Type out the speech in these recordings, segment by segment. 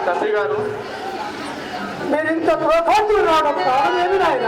తండ్రి గారు, మీరు ఇంత క్రోధాంతులు రావడం కారణం ఏమి నాయన?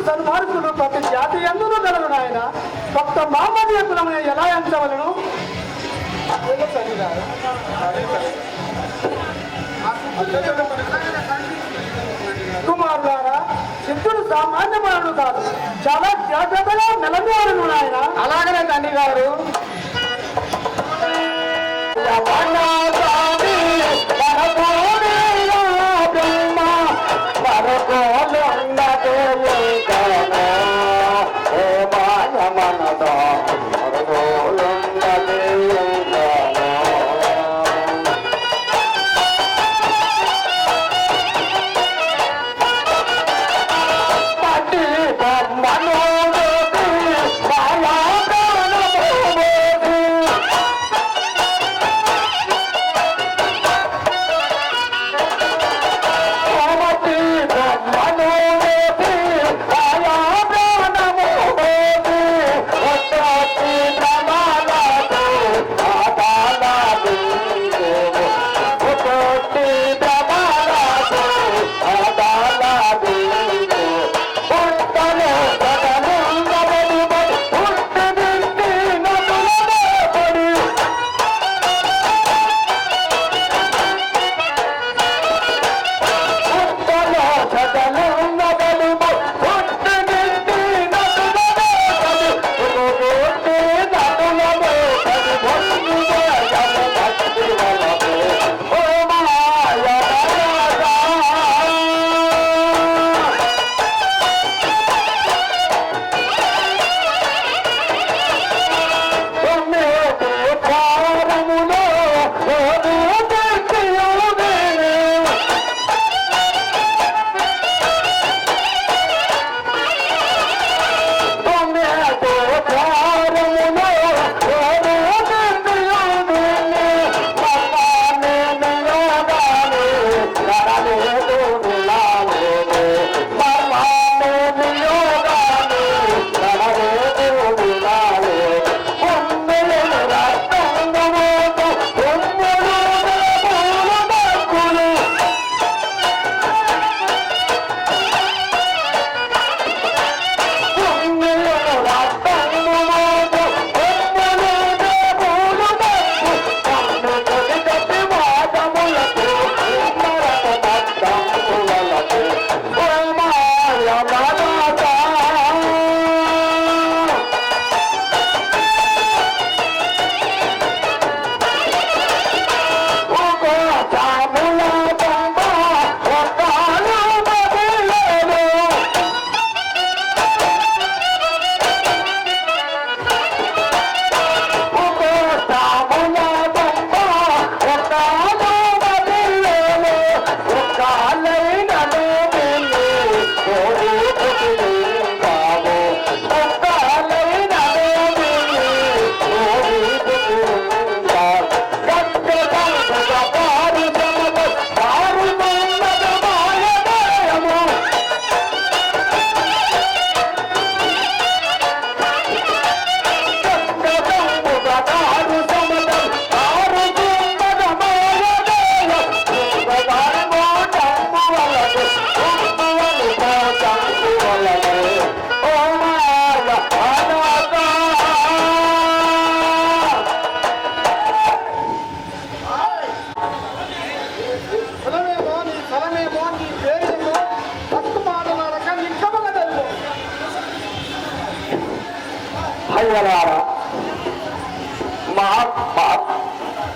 సన్మార్గులు ప్రతి జాతి ఎందుకు గలరు నాయన? భక్త మామూలు కులము ఎలా ఎంచవలను? కుమారులారా, సిద్ధుడు సామాన్యమానుడు కాదు, చాలా జాగ్రత్తగా నిలబడను నాయన. అలాగనే తండ్రి గారు. మనోడు బాలా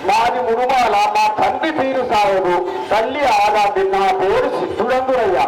మాది మురుమాల, మా తండ్రి పేరు సాయదు, తల్లి ఆరాధి, నా పేరు సిద్ధుడందురయ్యా.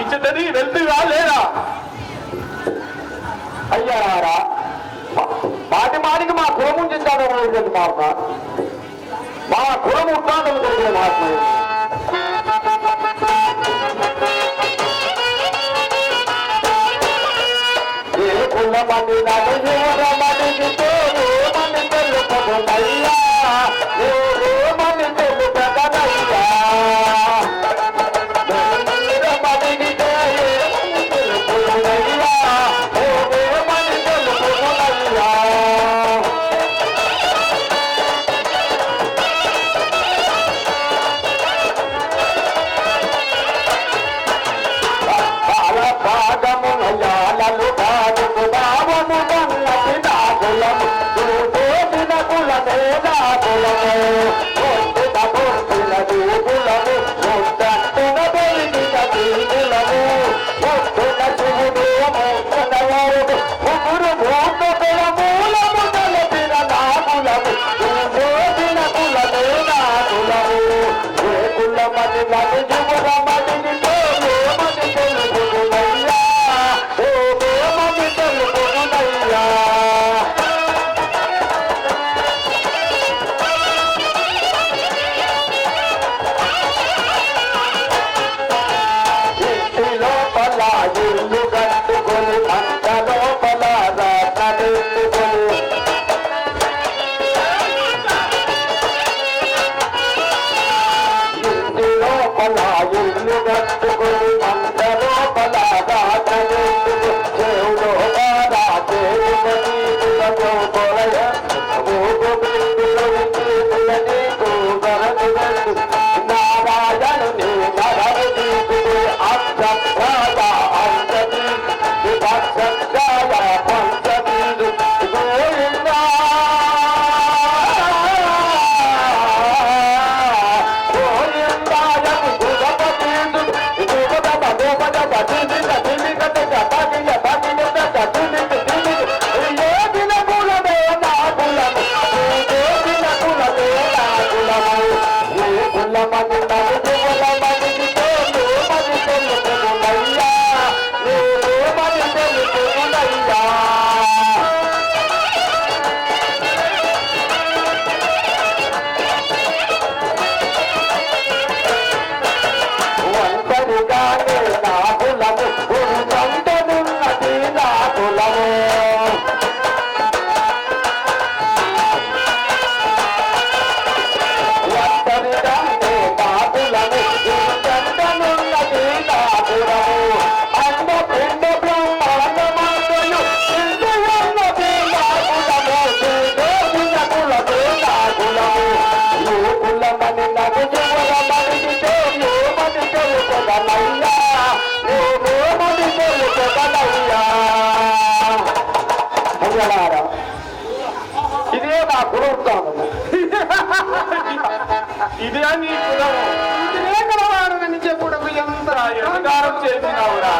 ఇచ్చదని వెళ్తుగా లేదా? అయ్యారా మాటి మాటికి మా కులము చెందాడు మహాత్మ, మా కులము ఉత్తాంతం జరిగిన మహాత్మ. కులమని నలుగురమణిగితే ఏమని తెలుపదునయ్యా ఏమని తెలుపదనయ్యా నలుగురమణిగితే ఏమని తెలుపదునయ్యా ఏమని తెలుపదునయ్యా భాగమునయాలలు భాగము భావము గన్నతి నాగులము దూసిన కులమే నాగులము ఒత్తున బొత్తున దూకులము ఒత్తట్టున బొలిగిన దీగులము ఒత్తున శివుడు మొత్తన వారుడు ముగ్గురు భూతకుల మూలము తలపిన నాగులము దూసిన కులమే నాగులము ఏ కులమని నది యువరమణిని ఏమని తెలుపునయ్యా ఏమని తెలుపునయ్యా ఇంటి లోపల ఇల్లు కట్టుకొని మంట లోపల రాటెత్తుకొని ఇంటి లోపల ఇల్లు కట్టుకొని మంట లోపల రాటెత్తుకొని దేవుడు బాగా దేవుని కొరయ నారాయణుని నరదీపుడు అక్షరాల అంజలి విభక్షాల పంచమీలు గోవిందా గోవిందాయకు గుణపతీడు గుణపద గోపద గతిని గతిని గతి గతాకి గతాకి గతిని గతిని ఏ దిన కులమే నా కులము ఏ దిన కులమే నా కులము ఏ కులమని నలుగు కులమని ఏమని తెలుపునయ్యా ఏమని తెలుపునయ్యా ఒంటరిగానే నా కులము సంతనున్నది నా కులము ఒంటరిగానే నా కులము సంతనున్నది నా కులము అన్న పిండ బ్రహ్మాండమాతయు ఇంద్రియన్నది నా కులము దేవిన కులమే నా కులము ఏ కులమని నది యువరమణిగితే ఏమని తెలుపదనయ్యా ఏమని తెలుపదనయ్యా అయ్యలారా ఇదే నా కులవృత్తాంతము ఇదే నీ కులము ఇదే కలవాడని చెప్పుటకు ఎంత ఎదుగారం చేసినావురా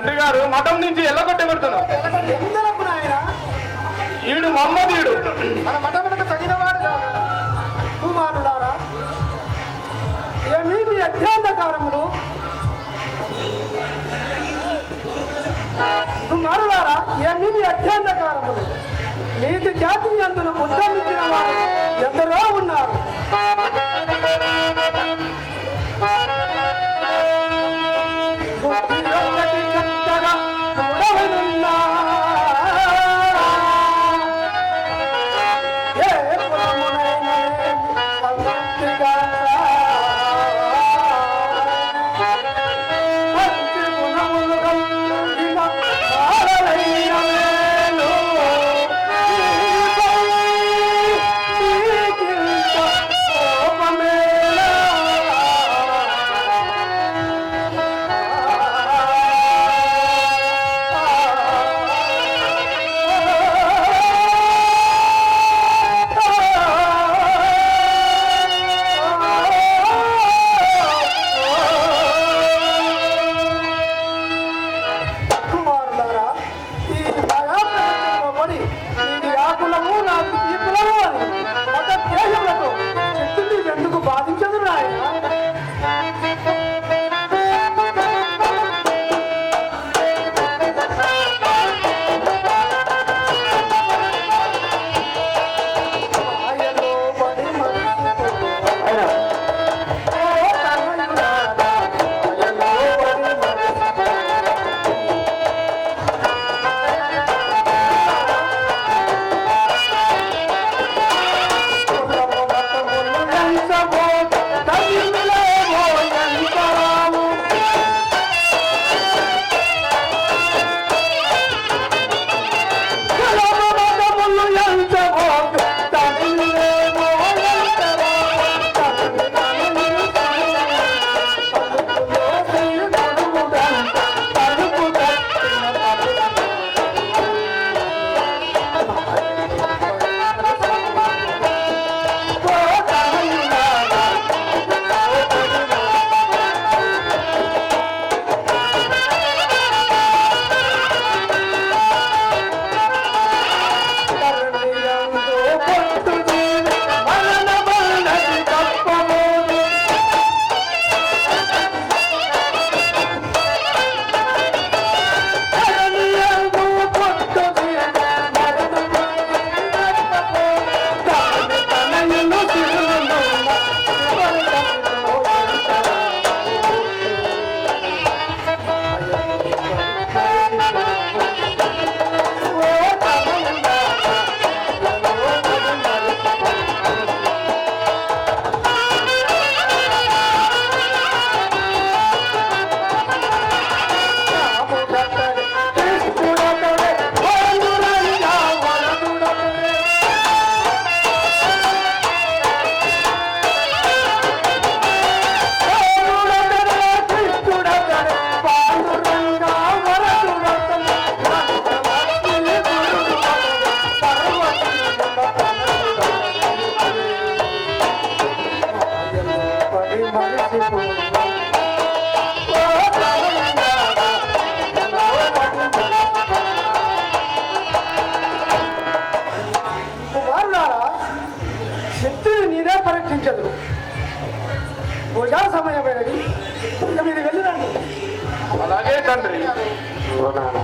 తండ్రి గారు మఠం నుంచి ఎల్లగొట్టబడుతున్నాం. ఎందులకు నాయన? ఈడు మమ్మదీయుడు. మన మఠములకు తగినవాడు కాదు. కుమారులారా, ఏమీ మీ అధ్యాంతకారములు? కుమారులారా, ఏమీ మీ అధ్యాంతకారములు? నీతి జాతి అందును ఉద్ధరించిన వారు ఎందరో ఉన్నారు. ఒక్కటి చెత్తగా చూడవనున్నా. ఏ కులమునైనా సంతృప్తిగా మంచి గుణములు కలిగిన వారలైన మేలు నీకింత కోపమేలా? కుమారులారా, ఈ భయాప్రదత్వంలో పడి నీది ఆ కులము, నాది ఈ కులము అని మత ద్వేషములతో చెట్టుని ఎందుకు బాధించదు నాయన? మాయలో పడి మరిచిపో. అయినా ఓ కన్నయ్యులారా, మాయలో పడి మరిచిపో. కులము మతములు ఎంచబో, తగిలేవో ఎంతరావు. కులము మతములు ఎంచబో, తగిలేవో ఎంతరావు. తగిలినను పలుకులో చెయ్యి గొడుగుదంత, తలుపు తట్టిన కుమారులారా, శక్తిని నీరే పరీక్షించదు. భోజన సమయమైనది, ఇక మీరు వెళ్ళిరండి. అలాగే తండ్రి. ఓ నాన్న